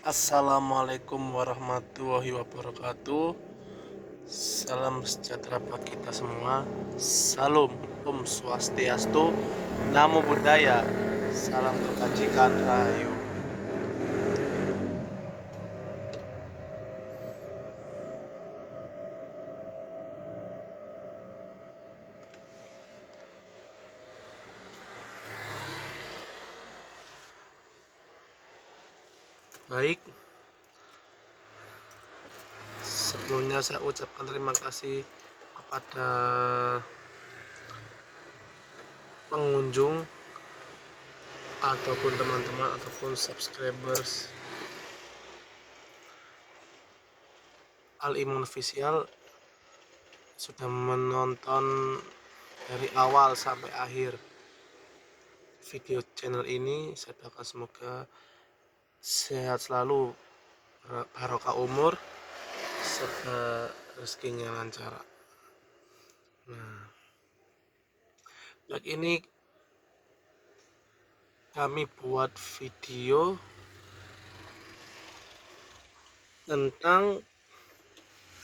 Assalamualaikum warahmatullahi wabarakatuh. Salam sejahtera bagi kita semua. Salam Om Swastiastu, Namo Buddhaya, salam kebajikan rahayu. Baik, sebelumnya saya ucapkan terima kasih kepada pengunjung ataupun teman-teman ataupun subscribers Al Iman Official sudah menonton dari awal sampai akhir video channel ini. Saya doakan semoga sehat selalu, barokah umur, serta rezekinya lancar. Nah, kali ini kami buat video tentang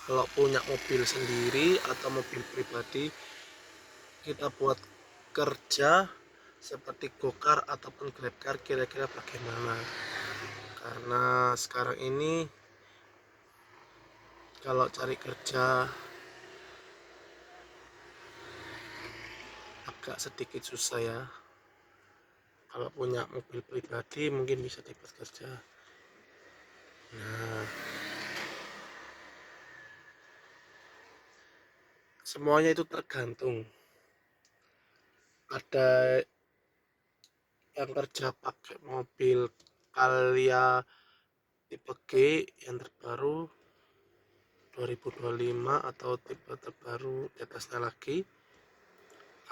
kalau punya mobil sendiri atau mobil pribadi, kita buat kerja seperti Gokar ataupun Grabcar kira-kira bagaimana. Karena sekarang ini kalau cari kerja agak sedikit susah ya. Kalau punya mobil pribadi mungkin bisa dapat kerja. Nah, semuanya itu tergantung. Ada yang kerja pakai mobil Calya tipe G yang terbaru 2025 atau tipe terbaru di atasnya lagi,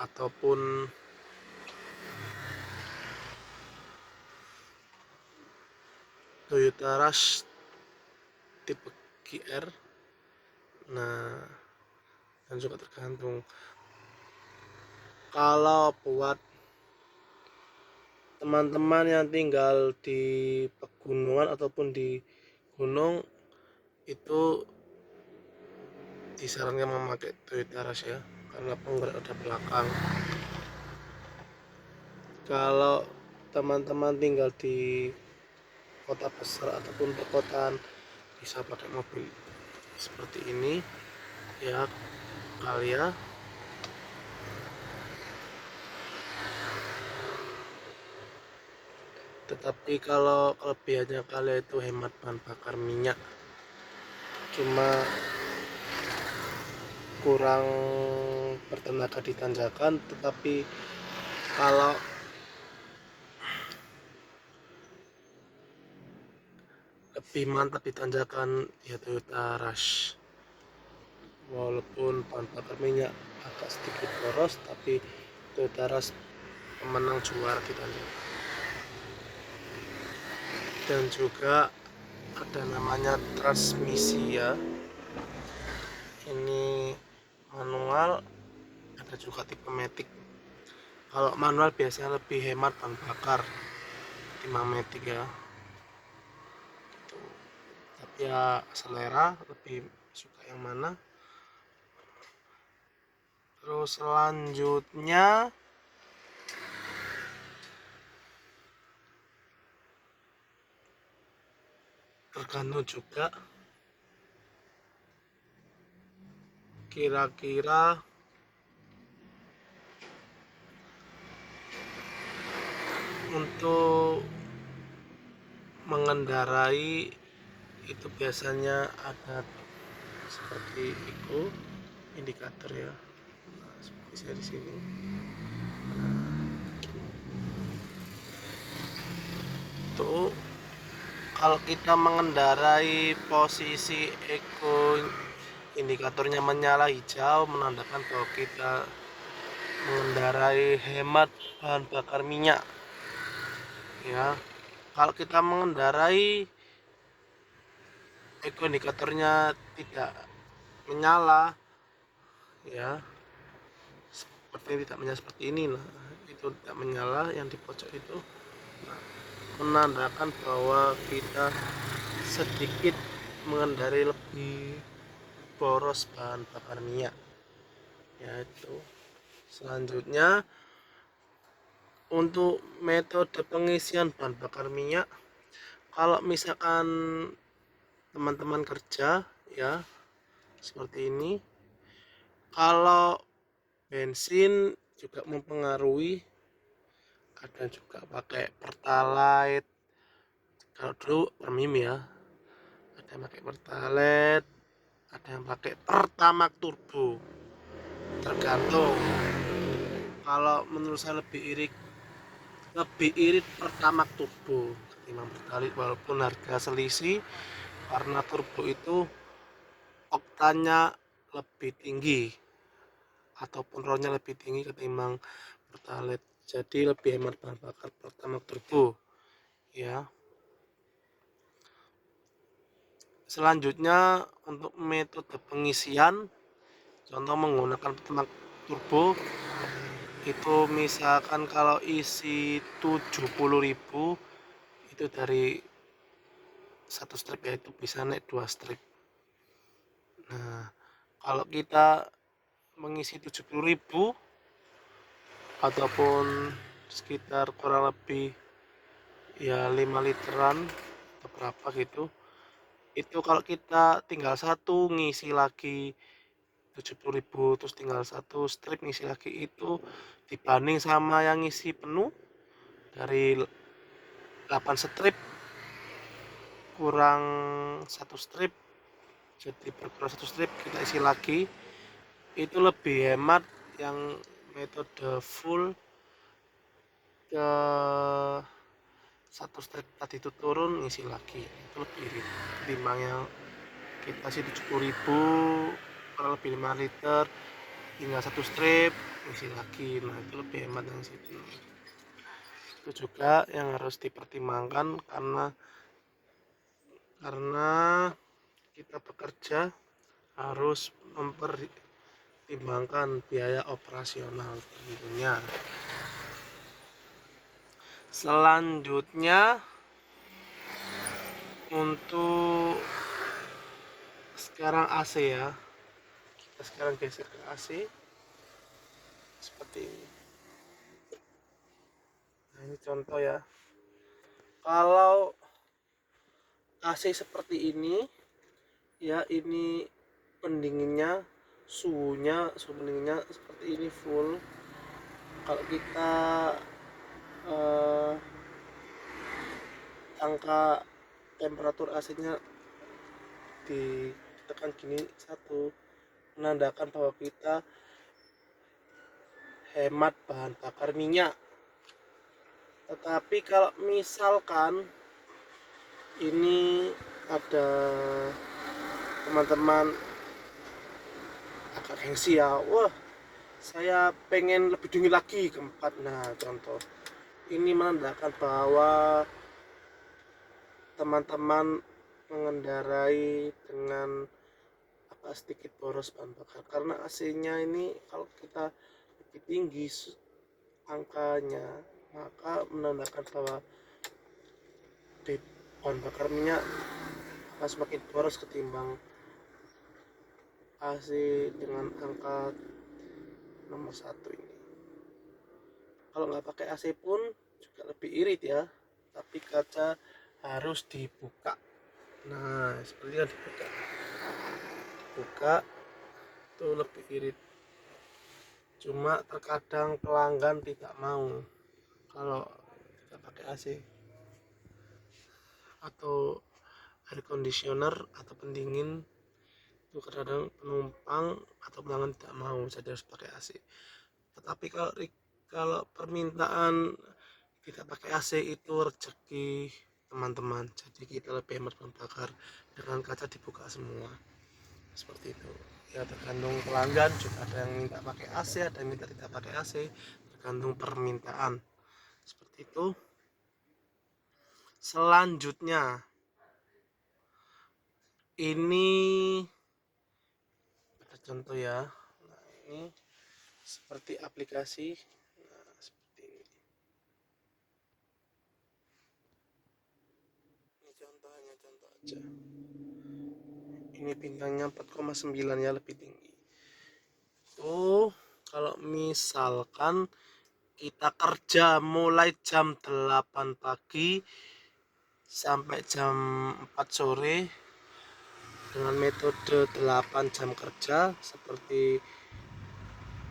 ataupun Toyota Rush tipe GR. Nah, dan juga tergantung. Kalau buat teman-teman yang tinggal di pegunungan ataupun di gunung, itu disarankan memakai Toyota Rush ya, karena penggerak roda belakang. Kalau teman-teman tinggal di kota besar ataupun perkotaan, bisa pakai mobil seperti ini ya, Calya. Tetapi kalau kelebihannya Calya itu hemat bahan bakar minyak, cuma kurang bertenaga di tanjakan. Tetapi kalau lebih mantap di tanjakan ya Toyota Rush. Walaupun bahan bakar minyak agak sedikit boros, tapi Toyota Rush pemenang juara di tanjakan. Dan juga ada namanya transmisi ya, ini manual, ada juga tipe matic. Kalau manual biasanya lebih hemat bahan bakar ketimbang matic ya. Tapi ya selera, lebih suka yang mana. Terus selanjutnya tergantung juga kira-kira untuk mengendarai itu biasanya ada seperti itu indikator ya. Nah, seperti saya di sini. Tuh, kalau kita mengendarai posisi eco indikatornya menyala hijau, menandakan bahwa kita mengendarai hemat bahan bakar minyak ya. Kalau kita mengendarai eco indikatornya tidak menyala ya, seperti tidak menyala seperti ini. Nah, itu tidak menyala yang di pojok itu, nah, menandakan bahwa kita sedikit mengendarai lebih boros bahan bakar minyak. Yaitu selanjutnya, untuk metode pengisian bahan bakar minyak, kalau misalkan teman-teman kerja ya seperti ini, kalau bensin juga mempengaruhi, ada juga pakai pertalite, kalau dulu premium ya, ada yang pakai pertalite, ada yang pakai pertamax turbo, tergantung. Kalau menurut saya lebih irit pertamax turbo ketimbang pertalite, walaupun harga selisih, karena turbo itu oktannya lebih tinggi ataupun RON-nya lebih tinggi ketimbang pertalite, jadi lebih hemat bahan bakar pertamax turbo ya. Selanjutnya, untuk metode pengisian, contoh menggunakan pertamax turbo itu, misalkan kalau isi 70.000 itu dari satu strip, yaitu bisa naik 2 strip. Nah, kalau kita mengisi 70.000 ataupun sekitar kurang lebih ya 5 literan atau berapa gitu, itu kalau kita tinggal satu ngisi lagi 70.000 terus tinggal satu strip ngisi lagi, itu dibanding sama yang ngisi penuh dari 8 strip kurang satu strip, jadi berkurang satu strip kita isi lagi, itu lebih hemat yang metode full ke satu strip tadi itu turun ngisi lagi, itu lebih irit ketimbang yang kita isi 70.000 kurang lebih 5 liter tinggal satu strip isi lagi. Nah, itu lebih hemat yang situ. Itu juga yang harus dipertimbangkan, karena kita bekerja harus mempertimbangkan biaya operasional tentunya. Selanjutnya, untuk sekarang AC ya, kita sekarang geser ke AC seperti ini. Nah, ini contoh ya, kalau AC seperti ini ya, ini pendinginnya, suhu pendinginnya seperti ini full. Kalau kita angka temperatur AC-nya ditekan gini, satu menandakan bahwa kita hemat bahan bakar minyak. Tetapi kalau misalkan ini ada teman-teman agak gengsi ya, wah saya pengen lebih dingin lagi ke 4. Nah, contoh ini menandakan bahwa teman-teman mengendarai dengan agak sedikit boros bahan bakar, karena AC-nya ini kalau kita lebih tinggi angkanya, maka menandakan bahwa bahan bakar minyak akan semakin boros ketimbang AC dengan angka nomor 1 ini. Kalau nggak pakai AC pun juga lebih irit ya, tapi kaca harus dibuka. Nah, seperti yang dibuka itu lebih irit. Cuma terkadang pelanggan tidak mau kalau tidak pakai AC atau air conditioner atau pendingin, itu kadang penumpang atau pelanggan tidak mau, jadi harus pakai AC. Tetapi kalau permintaan tidak pakai AC itu rezeki teman-teman, jadi kita lebih hemat bahan bakar dengan kaca dibuka semua seperti itu ya. Tergantung pelanggan juga, ada yang minta pakai AC, ada yang minta tidak pakai AC, tergantung permintaan seperti itu. Selanjutnya, ini ada contoh ya. Nah, ini seperti aplikasi. Nah, seperti ini contoh aja, ini bintangnya 4,9 ya, lebih tinggi. Kalau misalkan kita kerja mulai jam 8 pagi sampai jam 4 sore dengan metode 8 jam kerja seperti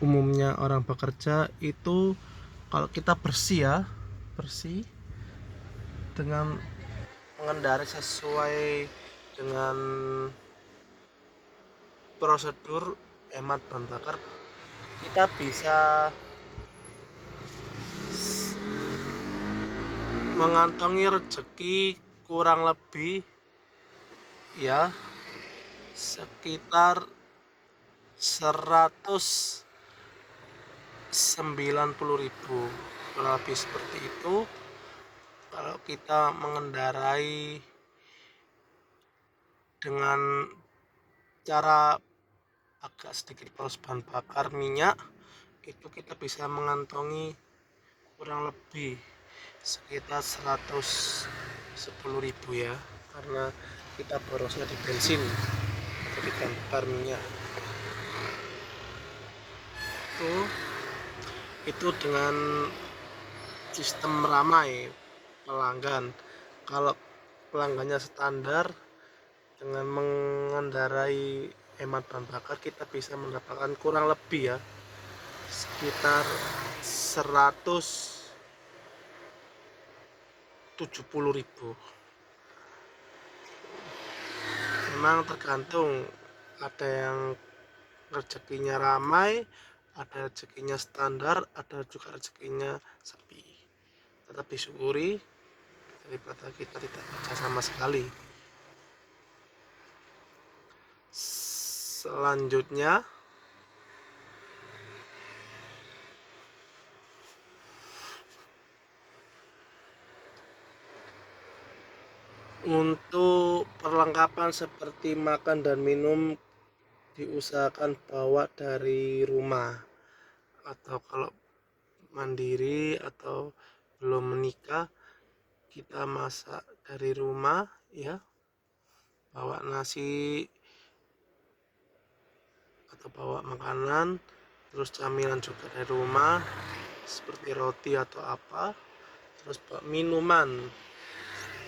umumnya orang bekerja itu, kalau kita bersih dengan mengendarai sesuai dengan prosedur hemat bahan bakar, kita bisa mengantongi rezeki kurang lebih ya sekitar 190.000, kurang lebih seperti itu. Kalau kita mengendarai dengan cara agak sedikit boros bahan bakar minyak, itu kita bisa mengantongi kurang lebih sekitar 110.000 ya, karena kita borosnya di bensin atau di bahan bakar minyak. Itu dengan sistem ramai pelanggan. Kalau pelanggannya standar, dengan mengendarai hemat bahan bakar kita bisa mendapatkan kurang lebih ya sekitar 170.000. Memang tergantung, ada yang rezekinya ramai, ada rezekinya standar, ada juga rezekinya sepi. Tetap disyukuri daripada kita tidak kerja sama sekali. Selanjutnya untuk perlengkapan seperti makan dan minum diusahakan bawa dari rumah, atau kalau mandiri atau belum menikah kita masak dari rumah ya, bawa nasi atau bawa makanan, terus camilan juga dari rumah seperti roti atau apa, terus bawa minuman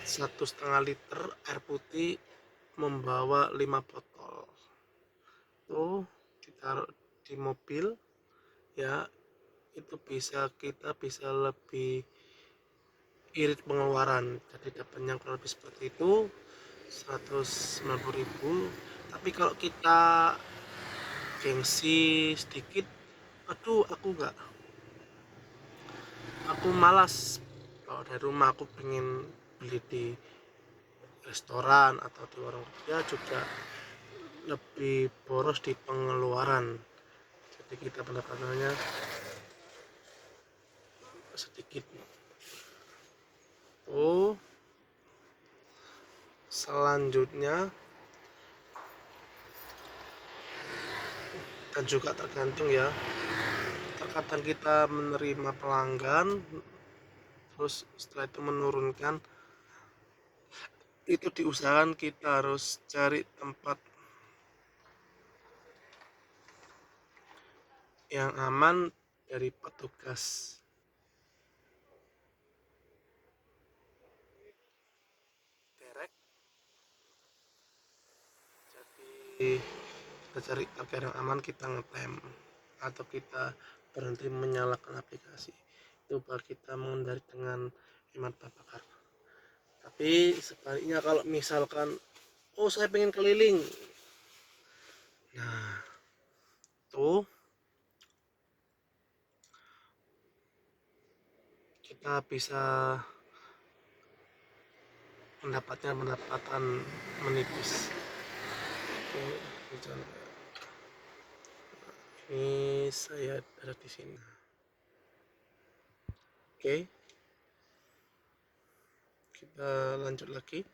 1,5 liter air putih, membawa 5 botol tuh ditaruh di mobil ya. Itu kita bisa lebih irit pengeluaran, jadi dapatnya kurang lebih seperti itu 190.000. Tapi kalau kita gengsi sedikit, aku malas kalau dari rumah, aku pengen beli di restoran atau di warung, ya juga lebih boros di pengeluaran, jadi kita pendapatannya sedikit. Selanjutnya, dan juga tergantung ya, terkadang kita menerima pelanggan terus setelah itu menurunkan, itu diusahakan kita harus cari tempat yang aman dari petugas. Derek, jadi kita cari parkir yang aman, kita ngetem atau kita berhenti menyalakan aplikasi, itu baru kita menghindari dengan hemat bahan bakar. Tapi sebaliknya, kalau misalkan saya pengen keliling, nah tuh kita bisa pendapatan menipis. Ini saya ada di sini. Oke, kita lanjut lagi.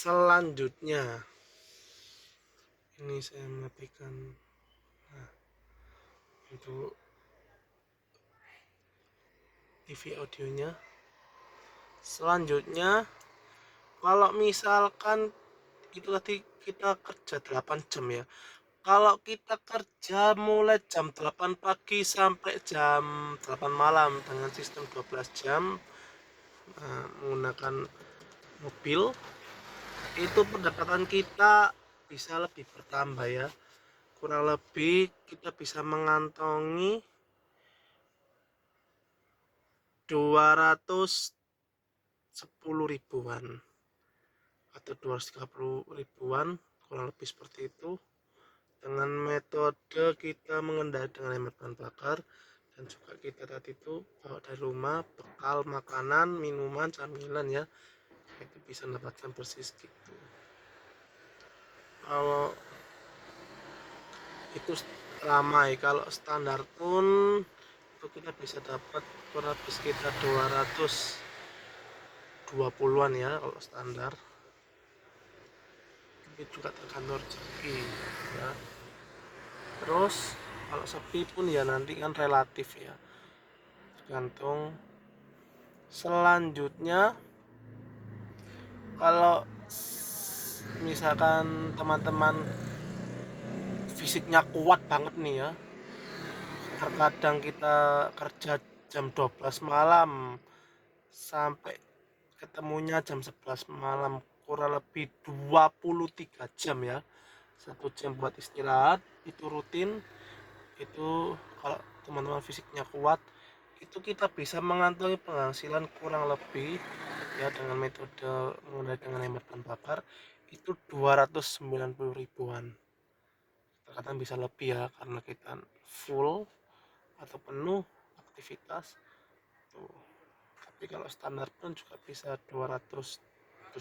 Selanjutnya Ini saya matikan. Nah, untuk TV audionya. Selanjutnya, kalau misalkan itu tadi kita kerja 8 jam ya. Kalau kita kerja mulai jam 8 pagi sampai jam 8 malam dengan sistem 12 jam menggunakan mobil, itu pendapatan kita bisa lebih bertambah ya. Kurang lebih kita bisa mengantongi 210 ribuan atau 230 ribuan, kurang lebih seperti itu, dengan metode kita mengendarai dengan hemat bahan bakar, dan juga kita tadi itu bawa dari rumah bekal makanan, minuman, camilan ya, itu bisa mendapatkan persis gitu. Kalau itu ramai, kalau standar pun itu kita bisa dapat kurang lebih sekitar 220-an ya kalau standar. Tapi juga tergantung rezeki ya. Terus kalau sepi pun ya nanti kan relatif ya, tergantung. Selanjutnya, kalau misalkan teman-teman fisiknya kuat banget nih ya, terkadang kita kerja jam 12 malam sampai ketemunya jam 11 malam, kurang lebih 23 jam ya, 1 jam buat istirahat, itu rutin. Itu kalau teman-teman fisiknya kuat, itu kita bisa mengantongi penghasilan kurang lebih ya dengan metode mulai dengan hemat bahan bakar itu 290 ribuan. Terkadang bisa lebih ya karena kita full atau penuh aktivitas tuh. Tapi kalau standar pun juga bisa 270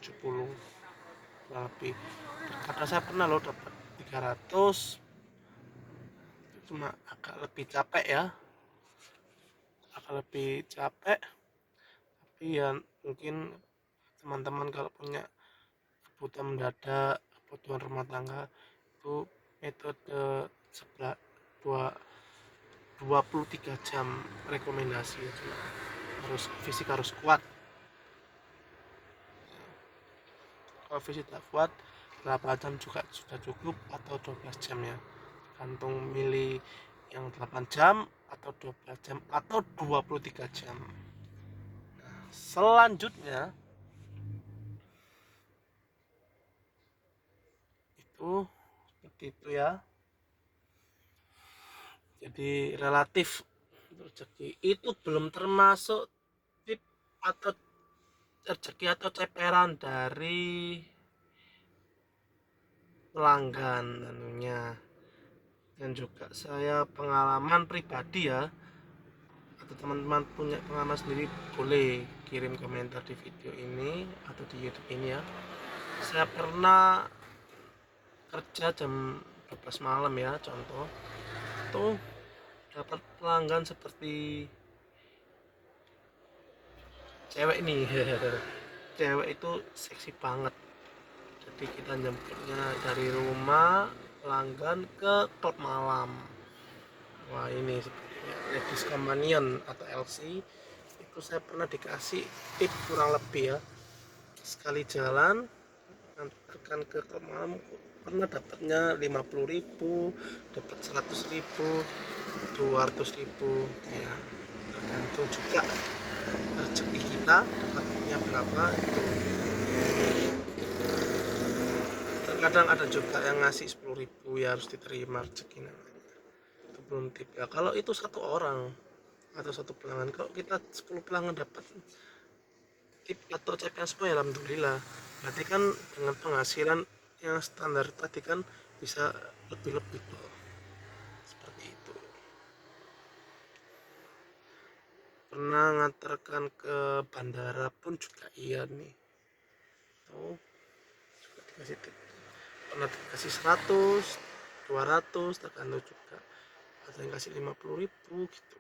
lebih. Karena saya pernah loh dapat 300, cuma agak lebih capek ya, tapi ya mungkin teman-teman kalau punya kebutuhan mendadak, kebutuhan rumah tangga, itu metode 23 jam rekomendasi. Cuma fisik harus kuat. Kalau fisik tak kuat, berapa jam juga sudah cukup atau 12 jam ya, tergantung milih yang 8 jam atau 12 jam atau 23 jam. Selanjutnya itu seperti itu ya, jadi relatif rezeki itu belum termasuk tip atau rezeki atau ceperan dari pelanggan tentunya. Dan juga saya pengalaman pribadi ya, atau teman-teman punya pengalaman sendiri boleh kirim komentar di video ini atau di YouTube ini ya. Saya pernah kerja jam 12 malam ya, contoh tuh dapat pelanggan seperti cewek nih. Cewek itu seksi banget, jadi kita jemputnya dari rumah pelanggan ke klub malam. Wah, ini sepertinya Ladies Companion atau LC. Itu saya pernah dikasih tip kurang lebih ya, sekali jalan antarkan ke klub malam pernah dapatnya 50.000, dapat 100.000, 200.000 ya, tergantung juga rezeki kita dapatnya berapa itu. Terkadang ada juga yang ngasih 10.000 ya, harus diterima rezeki namanya. Itu belum tip ya, kalau itu satu orang atau satu pelanggan. Kalau kita 10 pelanggan dapat tip atau CPN semua ya alhamdulillah. Berarti kan dengan penghasilan yang standar tadi kan bisa lebih-lebih tuh. Seperti itu. Pernah ngantarkan ke bandara pun juga iya nih. Tuh, juga dikasih tip. Pernah dikasih 100, 200, tergantung juga. Ada yang kasih 50.000 gitu.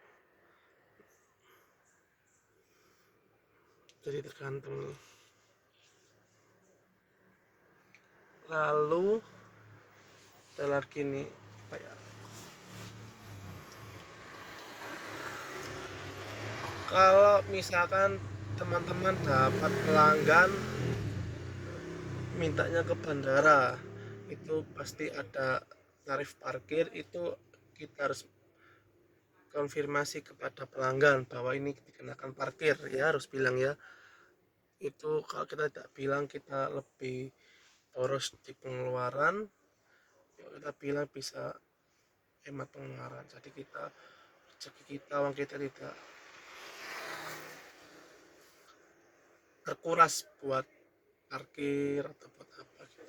Jadi tergantung nih. Lalu ada lagi nih apa ya, kalau misalkan teman-teman dapat pelanggan mintanya ke bandara, itu pasti ada tarif parkir. Itu kita harus konfirmasi kepada pelanggan bahwa ini dikenakan parkir ya, harus bilang ya. Itu kalau kita tidak bilang, kita lebih boros di pengeluaran. Kalau kita bilang bisa hemat pengeluaran, jadi kita rezeki kita, uang kita tidak terkuras buat parkir atau buat apa gitu.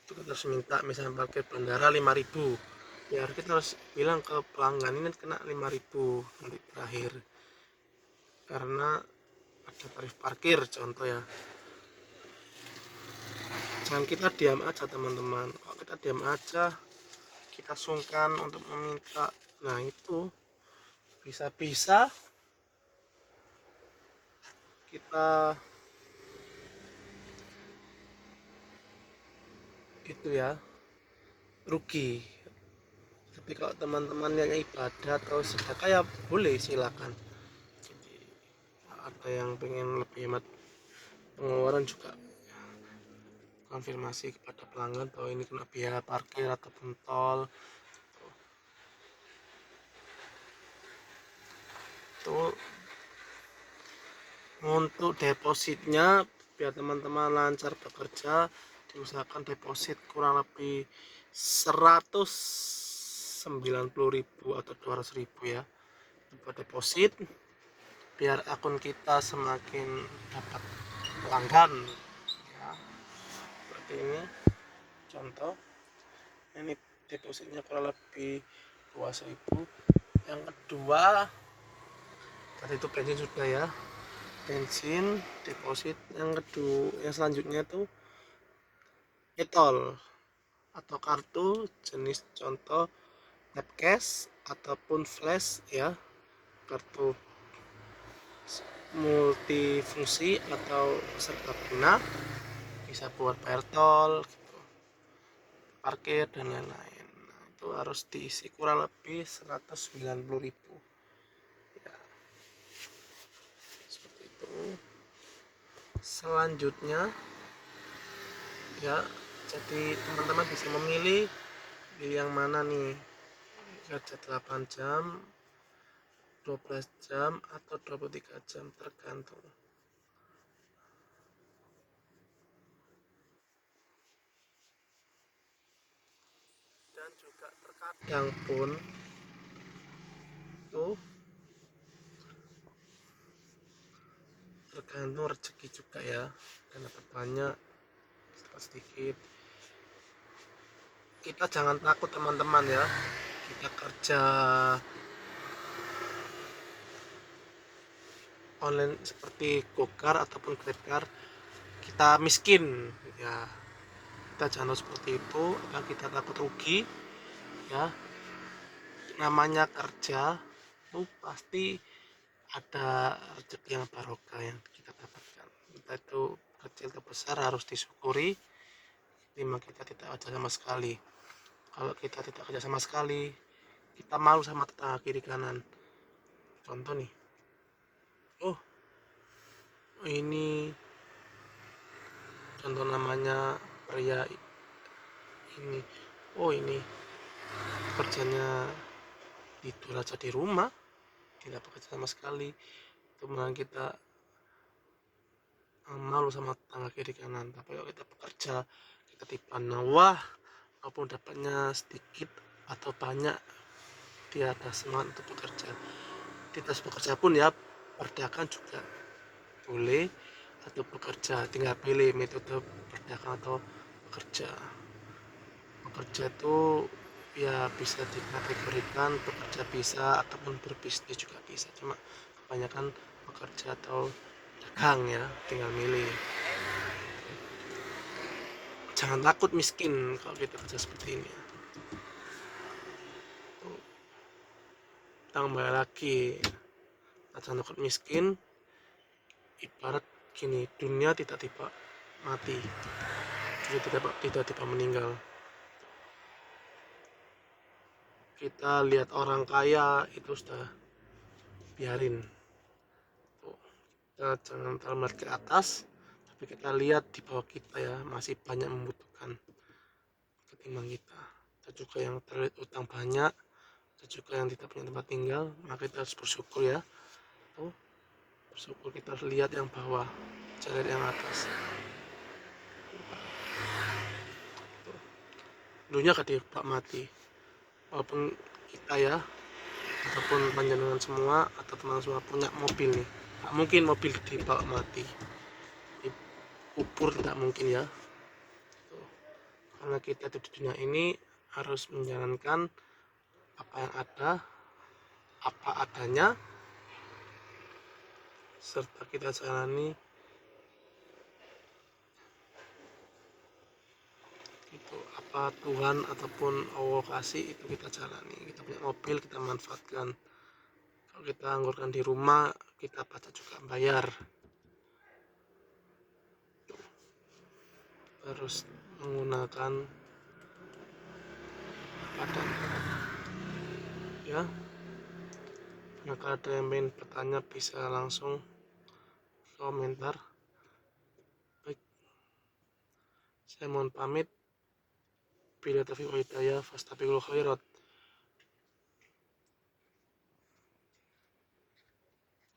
Itu kita harus minta, misalnya parkir bandara 5.000, ya kita harus bilang ke pelanggan ini kena 5.000 nanti terakhir, karena ada tarif parkir contoh ya. Jangan kita diam aja teman-teman. Kalau kita diam aja, kita sungkan untuk meminta, nah itu bisa-bisa kita itu ya rugi. Tapi kalau teman-teman yang ibadah atau sedekah ya boleh, silakan. Jadi ada yang pengen lebih hemat pengeluaran juga konfirmasi kepada pelanggan bahwa ini kena biaya parkir ataupun tol. Itu untuk depositnya, biar teman-teman lancar bekerja, diusahakan deposit kurang lebih 190.000 atau 200.000 ya buat deposit, biar akun kita semakin dapat pelanggan ya. Seperti ini contoh, ini depositnya kurang lebih 200.000. Yang kedua tadi itu bensin sudah ya, bensin deposit. Yang kedua, yang selanjutnya tuh e-tol atau kartu jenis contoh tap cash ataupun flash ya, kartu multifungsi atau serbaguna, bisa buat bayar tol gitu, parkir dan lain-lain. Nah, itu harus diisi kurang lebih 190.000 ya, seperti itu. Selanjutnya ya, jadi teman-teman bisa memilih yang mana nih, kerja 8 jam, 12 jam atau 23 jam, tergantung. Dan juga terkadang pun tuh tergantung rezeki juga ya, dan dapat banyak dapat sedikit. Kita jangan takut teman-teman ya, kita kerja online seperti Gokar ataupun Grabcar, kita miskin ya, kita jangan seperti itu ya, kita takut rugi ya. Namanya kerja itu pasti ada rezeki yang barokah yang kita dapatkan, kita itu kecil atau besar harus disyukuri. Memang kita tidak kerja sama sekali, kalau kita tidak kerja sama sekali, kita malu sama tetangga kiri kanan. Contoh nih, oh ini contoh namanya pria ini, oh ini kerjanya tidur aja di rumah, tidak bekerja sama sekali. Itu malah kita malu sama tetangga kiri kanan. Tapi kalau kita bekerja, kita tiba-tiba wah, walaupun dapatnya sedikit atau banyak, dia ada semangat untuk bekerja. Kita bekerja pun ya, berdagang juga boleh atau bekerja, tinggal pilih metode berdagang atau bekerja. Bekerja itu ya bisa dikategorikan bekerja bisa ataupun berbisnis juga bisa, cuma kebanyakan bekerja atau dagang ya, tinggal milih. Jangan takut miskin kalau kita kerja seperti ini. Tambah lagi, jangan takut miskin. Ibarat gini, dunia tidak tiba mati, dunia tidak tiba meninggal. kita lihat orang kaya itu sudah biarin tuh, kita jangan terlalu melihat ke atas, tapi kita lihat di bawah kita ya, masih banyak membutuhkan ketimbang kita. Ada juga yang terlilit utang banyak, ada juga yang tidak punya tempat tinggal, maka kita harus bersyukur ya. Tuh, bersyukur, kita harus lihat yang bawah, jangan yang atas. Dunia gak dibawa mati, walaupun kita ya ataupun panjenengan semua atau teman semua punya mobil nih, gak mungkin mobil dibawa mati, dikubur tidak mungkin ya. Tuh. Karena kita di dunia ini harus menjalankan apa yang ada, apa adanya, serta kita jalani itu apa Tuhan ataupun Allah kasih, itu kita jalani. Kita punya mobil, kita manfaatkan. Kalau kita anggurkan di rumah, kita baca juga bayar. Harus menggunakan badan ya. Maka ada yang ingin bertanya bisa langsung komentar. Baik, saya mohon pamit. Bila taufiq wal hidayah, fastabiqul khairat.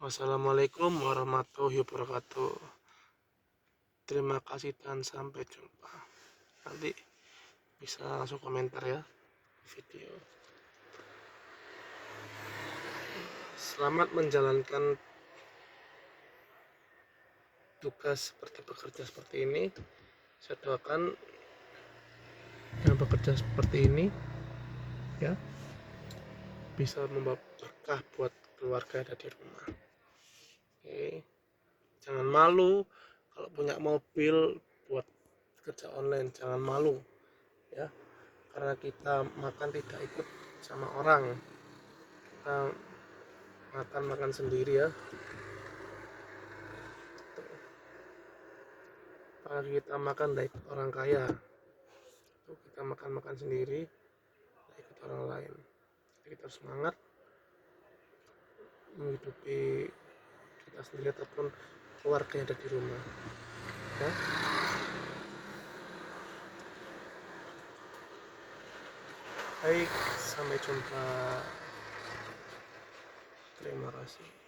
Wassalamualaikum warahmatullahi wabarakatuh. Terima kasih dan sampai jumpa. Nanti bisa langsung komentar ya video. Selamat menjalankan tugas seperti bekerja seperti ini. Saya doakan yang bekerja seperti ini ya bisa membawa berkah buat keluarga ada di rumah. Oke, jangan malu kalau punya mobil buat kerja online, jangan malu ya, karena kita makan tidak ikut sama orang, kita makan sendiri ya. Kalau kita makan tidak ikut orang kaya, kita makan sendiri, tidak ikut orang lain. Jadi kita harus semangat menghidupi kita sendiri ataupun keluarga yang ada di rumah ya. Baik, sampai jumpa. Terima kasih.